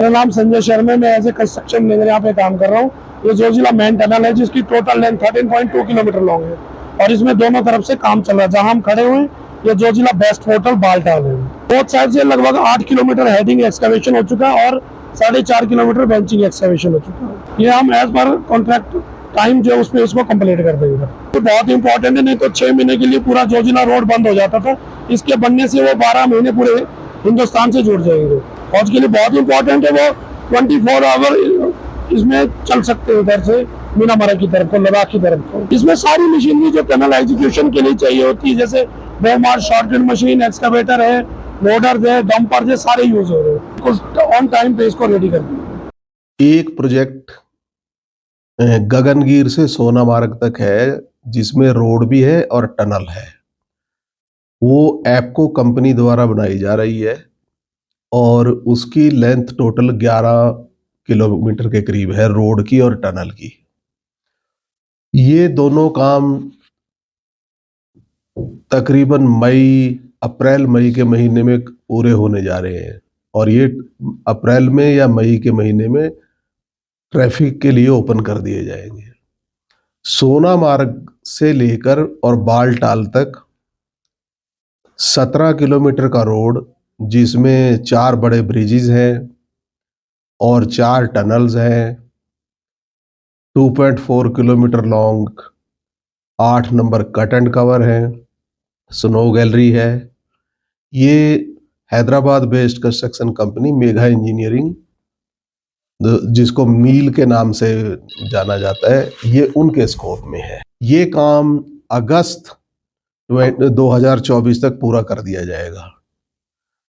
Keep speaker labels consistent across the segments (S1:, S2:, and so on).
S1: मेरा नाम संजय शर्मा है। मैं एज ए कंस्ट्रक्शन इंजीनियर यहाँ पे काम कर रहा हूँ। ये जोजिला मेन टनल है जिसकी टोटल लेंथ 13.2 किलोमीटर लॉन्ग है और इसमें दोनों तरफ से काम चल रहा है। जहाँ हम खड़े हुए हैं ये जोजिला बेस्ट होटल बालटाल है। बोथ साइड से लगभग 8 किलोमीटर हेडिंग एक्सकवेशन हो चुका है और 4.5 किलोमीटर बेंचिंग एक्सकवेशन हो चुका है। ये हम एज पर कॉन्ट्रैक्ट टाइम जो है उसमें इसको कंप्लीट कर देंगे। तो बहुत इंपॉर्टेंट है, नहीं तो 6 महीने के लिए पूरा जोजिला रोड बंद हो जाता था। इसके बनने से वो 12 महीने पूरे हिंदुस्तान से जुड़ जाएंगे। फौज के लिए बहुत इंपॉर्टेंट है, वो 24 आवर इसमें चल सकते हैं इधर से मीनामरा की तरफ को, लद्दाख की तरफ को। इसमें सारी मशीनरी जो टनल एग्जीक्यूशन के लिए चाहिए होती है, जैसे बोमार शॉर्टकट मशीन, एक्सकवेटर है, लोडर है, डंपर है, सारे यूज हो रहे हैं। ऑन टाइम पे इसको रेडी कर दिया।
S2: एक प्रोजेक्ट गगनगीर से सोनामार्ग तक है जिसमें रोड भी है और टनल है। वो एप्को कंपनी द्वारा बनाई जा रही है और उसकी लेंथ टोटल 11 किलोमीटर के करीब है, रोड की और टनल की। ये दोनों काम तकरीबन अप्रैल मई के महीने में पूरे होने जा रहे हैं और ये अप्रैल में या मई के महीने में ट्रैफिक के लिए ओपन कर दिए जाएंगे। सोनामार्ग से लेकर और बालटाल तक 17 किलोमीटर का रोड, जिसमें 4 बड़े ब्रिजेस हैं और 4 टनल्स हैं। 2.4 kilometre long 8 number cut and cover है, स्नो गैलरी है। ये Hyderabad based construction company Megha engineering, जिसको मील के नाम से जाना जाता है, ये उनके स्कोप में है। ये काम अगस्त 2024 तक पूरा कर दिया जाएगा।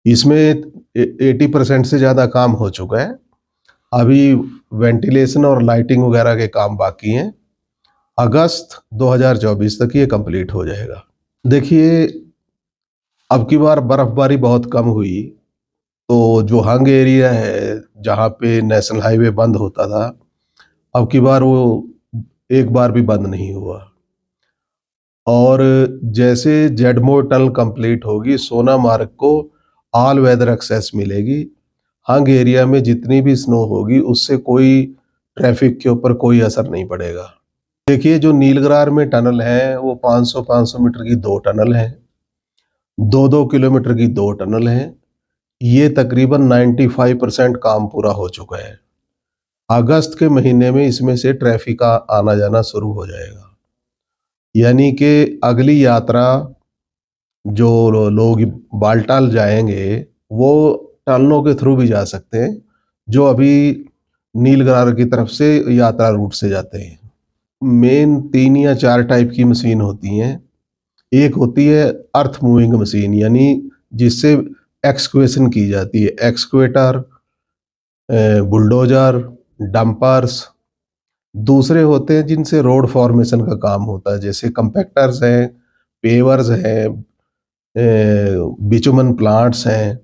S2: इसमें 80% से ज़्यादा काम हो चुका है। अभी वेंटिलेशन और लाइटिंग वगैरह के काम बाकी हैं। अगस्त 2024 तक ये कंप्लीट हो जाएगा। देखिए, अब की बार बर्फबारी बहुत कम हुई, तो जो हंग एरिया है जहाँ पे नेशनल हाईवे बंद होता था, अब की बार वो एक बार भी बंद नहीं हुआ। और जैसे जेडमोर टनल कंप्लीट होगी, सोनामार्ग को ऑल वेदर एक्सेस मिलेगी। हंग एरिया में जितनी भी स्नो होगी उससे कोई ट्रैफिक के ऊपर कोई असर नहीं पड़ेगा। देखिए, जो नीलग्रार में टनल है वो 500 मीटर की 2 टनल है, 2-2 किलोमीटर की 2 टनल है। ये तकरीबन 95% काम पूरा हो चुका है। अगस्त के महीने में इसमें से ट्रैफिक का आना जाना शुरू हो जाएगा। यानी कि अगली यात्रा जो लोग बालटाल जाएंगे वो टनलों के थ्रू भी जा सकते हैं, जो अभी नीलग्रार की तरफ से यात्रा रूट से जाते हैं। मेन 3 या 4 टाइप की मशीन होती हैं। एक होती है अर्थ मूविंग मशीन, यानी जिससे एक्सक्वेशन की जाती है। Excavator, bulldozer, dumpers. दूसरे होते हैं जिनसे रोड फॉर्मेशन का काम होता है, जैसे कंपैक्टर्स हैं, पेवर्स हैं, बिचुमन प्लांट्स हैं।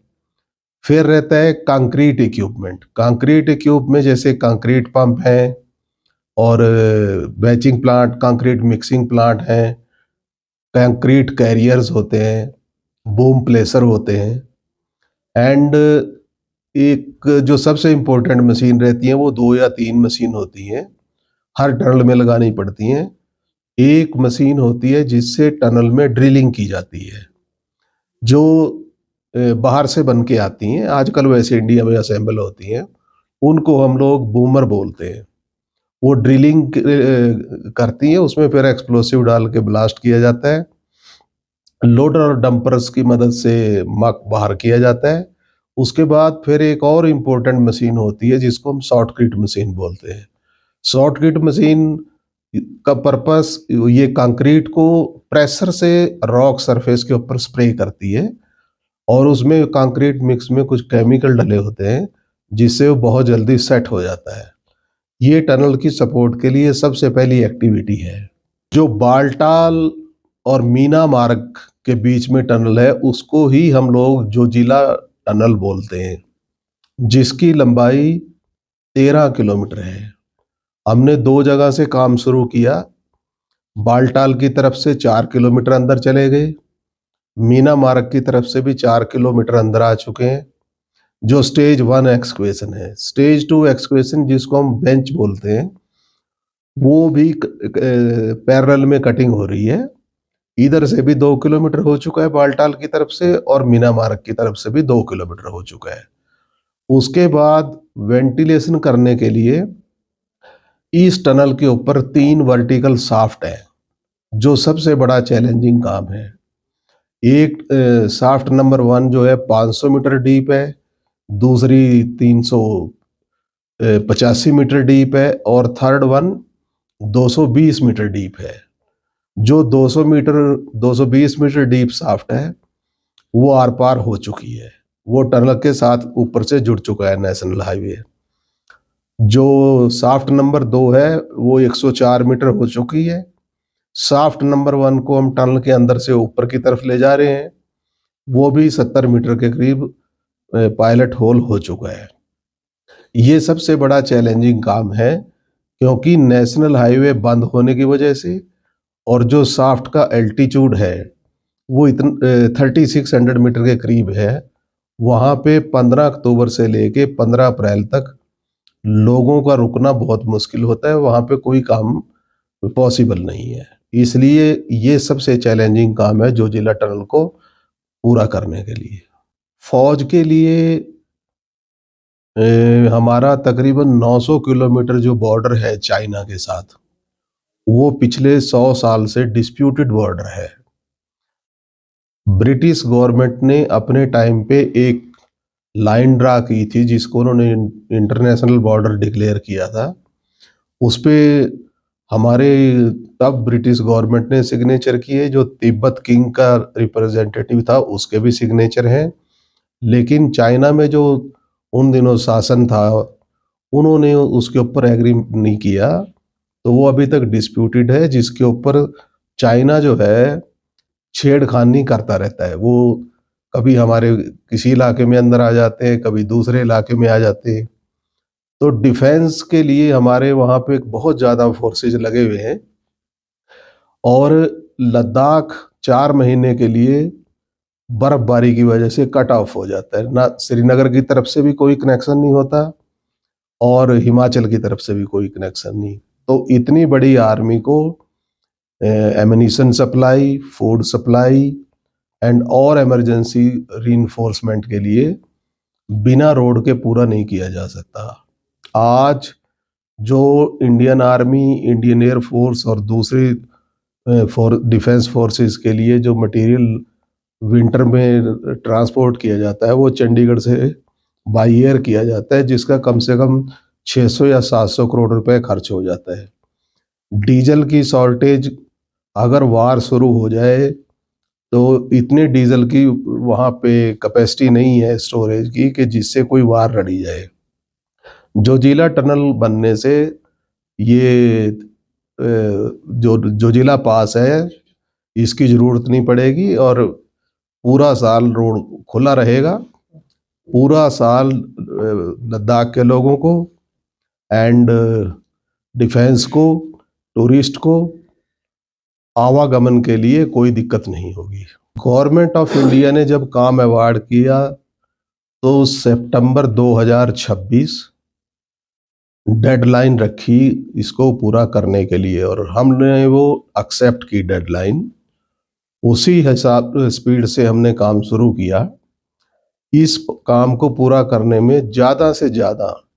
S2: फिर रहता है कंक्रीट इक्विपमेंट। कंक्रीट इक्विपमेंट जैसे कंक्रीट पंप है और batching plant, concrete mixing plant है, कंक्रीट कैरियर्स होते हैं, बूम प्लेसर होते हैं। एंड एक जो सबसे इम्पोर्टेंट मशीन रहती है वो 2 या 3 मशीन होती हैं, हर टनल में लगानी पड़ती हैं। एक मशीन होती है जिससे टनल में ड्रिलिंग की जाती है, जो बाहर से बन के आती हैं, आजकल वैसे इंडिया में असेंबल होती हैं। उनको हम लोग बूमर बोलते हैं। वो ड्रिलिंग करती हैं, उसमें फिर एक्सप्लोसिव डाल के ब्लास्ट किया जाता है। लोडर और डंपर्स की मदद से मक बाहर किया जाता है। उसके बाद फिर एक और इम्पोर्टेंट मशीन होती है जिसको हम शॉर्टकट मशीन बोलते हैं। शॉर्टकट मशीन का पर्पस ये कंक्रीट को प्रेशर से रॉक सरफेस के ऊपर स्प्रे करती है और उसमें कंक्रीट मिक्स में कुछ केमिकल डले होते हैं जिससे वो बहुत जल्दी सेट हो जाता है। ये टनल की सपोर्ट के लिए सबसे पहली एक्टिविटी है। जो बालटाल और मीना मार्ग के बीच में टनल है उसको ही हम लोग जोजिला टनल बोलते हैं, जिसकी लंबाई 13 किलोमीटर है। हमने 2 जगह से काम शुरू किया। बालटाल की तरफ से 4 किलोमीटर अंदर चले गए, मीना मार्ग की तरफ से भी 4 किलोमीटर अंदर आ चुके हैं। जो स्टेज 1 एक्सक्वेशन है। स्टेज 2 एक्सक्वेशन जिसको हम बेंच बोलते हैं, वो भी पैरेलल में कटिंग हो रही है। इधर से भी 2 किलोमीटर हो चुका है बालटाल की तरफ से, और मीना मार्ग की तरफ से भी 2 किलोमीटर हो चुका है। उसके बाद वेंटिलेशन करने के लिए इस टनल के ऊपर 3 वर्टिकल शाफ्ट है, जो सबसे बड़ा चैलेंजिंग काम है। एक शाफ्ट नंबर 1 जो है 500 मीटर डीप है, दूसरी 385 मीटर डीप है, और थर्ड वन 220 मीटर डीप है। जो 220 मीटर डीप शाफ्ट है वो आर पार हो चुकी है, वो टनल के साथ ऊपर से जुड़ चुका है नेशनल हाईवे। जो शाफ्ट नंबर 2 है वो 104 मीटर हो चुकी है। शाफ्ट नंबर 1 को हम टनल के अंदर से ऊपर की तरफ ले जा रहे हैं, वो भी 70 मीटर के करीब पायलट होल हो चुका है। ये सबसे बड़ा चैलेंजिंग काम है, क्योंकि नेशनल हाईवे बंद होने की वजह से और जो शाफ्ट का एल्टीट्यूड है वो 3600 मीटर के करीब है। वहाँ पे 15 अक्टूबर से लेके 15 अप्रैल तक लोगों का रुकना बहुत मुश्किल होता है, वहाँ पे कोई काम पॉसिबल नहीं है। इसलिए ये सबसे चैलेंजिंग काम है जोजिला टनल को पूरा करने के लिए। फौज के लिए हमारा तकरीबन 900 किलोमीटर जो बॉर्डर है चाइना के साथ, वो पिछले 100 साल से डिस्प्यूटेड बॉर्डर है। ब्रिटिश गवर्नमेंट ने अपने टाइम पे एक लाइन ड्रा की थी जिसको उन्होंने इंटरनेशनल बॉर्डर डिक्लेयर किया था। उस पे हमारे तब ब्रिटिश गवर्नमेंट ने सिग्नेचर किए, जो तिब्बत किंग का रिप्रेजेंटेटिव था उसके भी सिग्नेचर हैं। लेकिन चाइना में जो उन दिनों शासन था, उन्होंने उसके ऊपर एग्री नहीं किया, तो वो अभी तक डिस्प्यूटेड है, जिसके ऊपर चाइना जो है छेड़खानी करता रहता है। वो कभी हमारे किसी इलाके में अंदर आ जाते हैं, कभी दूसरे इलाके में आ जाते हैं। तो डिफेंस के लिए हमारे वहाँ पे बहुत ज़्यादा फोर्सेज लगे हुए हैं, और लद्दाख 4 महीने के लिए बर्फबारी की वजह से कट ऑफ हो जाता है। ना श्रीनगर की तरफ से भी कोई कनेक्शन नहीं होता, और हिमाचल की तरफ से भी कोई कनेक्शन नहीं। तो इतनी बड़ी आर्मी को एमिनिशन सप्लाई, फूड सप्लाई एंड और इमरजेंसी रीइंफोर्समेंट के लिए बिना रोड के पूरा नहीं किया जा सकता। आज जो Indian army, Indian air force और दूसरी डिफेंस फोर्सेस के लिए जो मटेरियल विंटर में ट्रांसपोर्ट किया जाता है, वो चंडीगढ़ से बाई एयर किया जाता है, जिसका कम से कम 600 या 700 करोड़ रुपए खर्च हो जाता है। डीजल की शॉर्टेज, अगर वार शुरू हो जाए तो इतने डीजल की वहाँ पे कैपेसिटी नहीं है स्टोरेज की कि जिससे कोई वार लड़ी जाए। जोजिला टनल बनने से ये जो जोजिला पास है इसकी ज़रूरत नहीं पड़ेगी, और पूरा साल रोड खुला रहेगा। पूरा साल लद्दाख के लोगों को एंड डिफेंस को, टूरिस्ट को आवागमन के लिए कोई दिक्कत नहीं होगी। गवर्नमेंट ऑफ इंडिया ने जब काम अवार्ड किया तो सितंबर 2026 डेडलाइन रखी इसको पूरा करने के लिए, और हमने वो एक्सेप्ट की डेडलाइन। उसी हिसाब स्पीड से हमने काम शुरू किया। इस काम को पूरा करने में ज़्यादा से ज़्यादा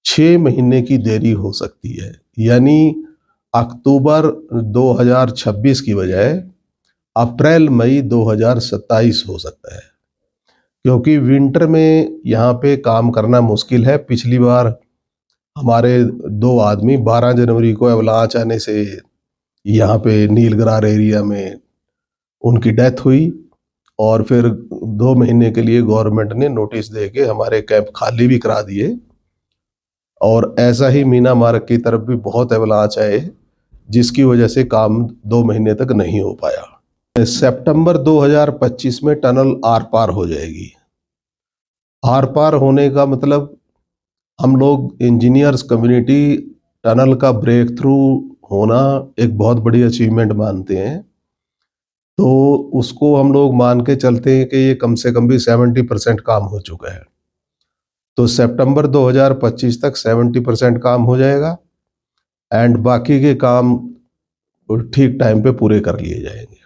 S2: 6 महीने की देरी हो सकती है, यानी अक्टूबर 2026 की बजाय अप्रैल मई 2027 हो सकता है, क्योंकि विंटर में यहाँ पे काम करना मुश्किल है। पिछली बार हमारे 2 आदमी 12 जनवरी को अवलांच आने से यहाँ पे नीलगरार एरिया में उनकी डेथ हुई, और फिर 2 महीने के लिए गवर्नमेंट ने नोटिस दे के हमारे कैंप खाली भी करा दिए। और ऐसा ही मीना मार्ग की तरफ भी बहुत अवलांच आए, जिसकी वजह से काम 2 महीने तक नहीं हो पाया। सितंबर 2025 में टनल आर पार हो जाएगी। आर पार होने का मतलब, हम लोग इंजीनियर्स कम्युनिटी टनल का ब्रेक थ्रू होना एक बहुत बड़ी अचीवमेंट मानते हैं। तो उसको हम लोग मान के चलते हैं कि ये कम से कम भी 70% काम हो चुका है। तो सितंबर 2025 तक 70% काम हो जाएगा एंड बाकी के काम ठीक टाइम पे पूरे कर लिए जाएंगे।